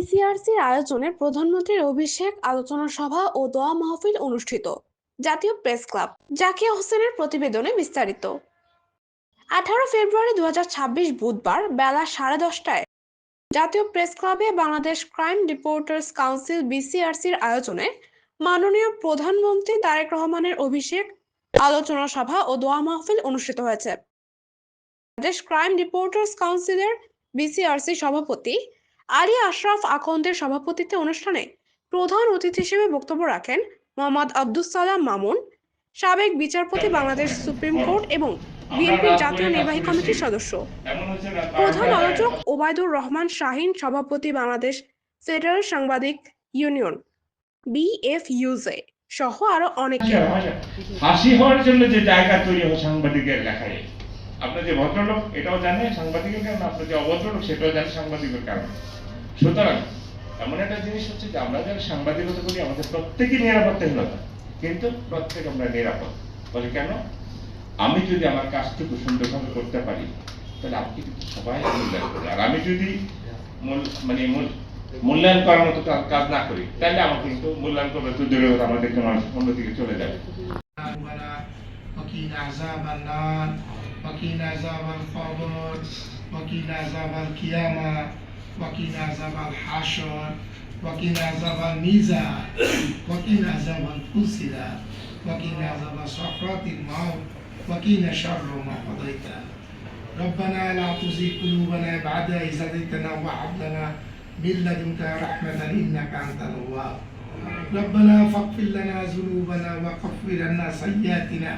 বিসিআরসির আয়োজনে প্রধানমন্ত্রীর অভিষেক আলোচনা সভা ও দোয়া মাহফিল অনুষ্ঠিত। জাতীয় প্রেস ক্লাব। জাকিয়া হোসেনের প্রতিবেদনে বিস্তারিত। 18 ফেব্রুয়ারি 2026 বুধবার বেলা 10:30টায় জাতীয় প্রেস ক্লাবে বাংলাদেশ ক্রাইম রিপোর্টার্স কাউন্সিল বিসিআরসির আয়োজনে মাননীয় প্রধানমন্ত্রী তারেক রহমানের অভিষেক আলোচনা সভা ও দোয়া মাহফিল অনুষ্ঠিত হয়েছে। বাংলাদেশ ক্রাইম রিপোর্টার্স কাউন্সিলের বিসিআরসি সভাপতি আলী আশরাফ আকন্দের সভাপতিত্বে অনুষ্ঠানে প্রধান অতিথি হিসেবে বক্তব্য রাখেন মোহাম্মদ আব্দুস সালাম মামুন, সাবেক বিচারপতি, বাংলাদেশ সুপ্রিম কোর্ট এবং বিএনপির জাতীয় নির্বাহী কমিটির সদস্য। প্রধান আলোচক ওবায়দুর রহমান শাহীন, সভাপতি, বাংলাদেশ ফেডারেল সাংবাদিক ইউনিয়ন বিএফইউজে সহ আরো অনেকে। হাসি হওয়ার জন্য যে জায়গা তৈরি হয় সাংবাদিকের লেখায়, আপনার যে ভদ্রলোক এটাও জানে সাংবাদিকের কারণে, আপনার যে অভদ্রলোক সেটাও জানে সাংবাদিকের কারণে। সুতরাং এমন একটা জিনিস হচ্ছে যে আমরা যারা সাংবাদিকতা করি আমাদের প্রত্যেকই নিরাপত্তাহীনতা, কিন্তু প্রত্যেক আমরা নিরাপদ। বলে কেন? আমি যদি আমার কাজটুকু সুন্দরভাবে করতে পারি তাহলে আপনি কিন্তু সবাই মূল্যায়ন করি, আর আমি যদি মূল্যায়ন করার মতো কাজ না করি তাহলে আমাকে কিন্তু মূল্যায়ন করবে তো দূরে আমাদের মানুষ অন্যদিকে চলে যাবে। وقنا عذاب النار وقنا عذاب القبر وقنا عذاب القيامة وقنا عذاب الحشر وقنا عذاب الميزان وقنا عذاب الفصلة وقنا عذاب سكرات الموت وقنا شر ما قضيت. ربنا لا تزغ قلوبنا بعد إذ هديتنا وهب لنا من لدنك رحمة إنك أنت الوهاب. ربنا فاغفر لنا ذنوبنا وكفر عنا سيئاتنا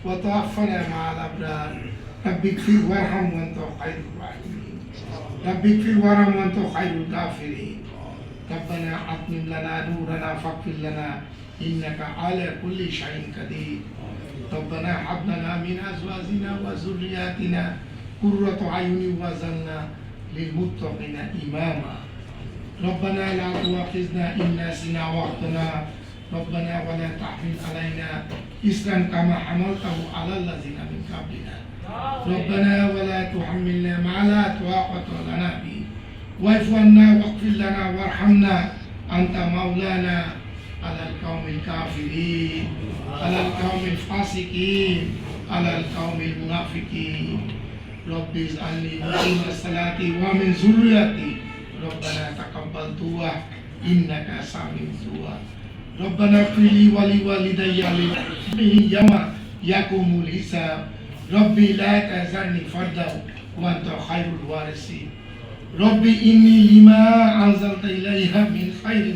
وتوفنا مع الأبرار. رب اغفر وارحم وأنت خير الراحمين. رب اغفر وارحم وأنت خير الغافرين. ربنا أتمم لنا نورنا فاغفر لنا إنك على كل شيء قدير. ربنا هب لنا من أزواجنا وذرياتنا قرة أعين واجعلنا للمتقين إماما. ربنا لا تؤاخذنا إن نسينا وأخطأنا. ربنا ولا تحمل علينا إصرا كما حملته على الذين من قبلنا. ربنا ولا تحملنا ما لا طاقة لنا به واعف عنا واغفر لنا وارحمنا أنت مولانا على القوم الكافرين على القوم الفاسقين على القوم المنافقين. رب اجعلني مقيم الصلاة ومن ذريتي ربنا تقبل دعاء إنك سميع الدعاء. ربنا اغفر لي ولوالدي يوم يقوم الحساب. ربي لا تذرني فردا وأنت خير الوارثين. ربي إني لما أنزلت إليها من خير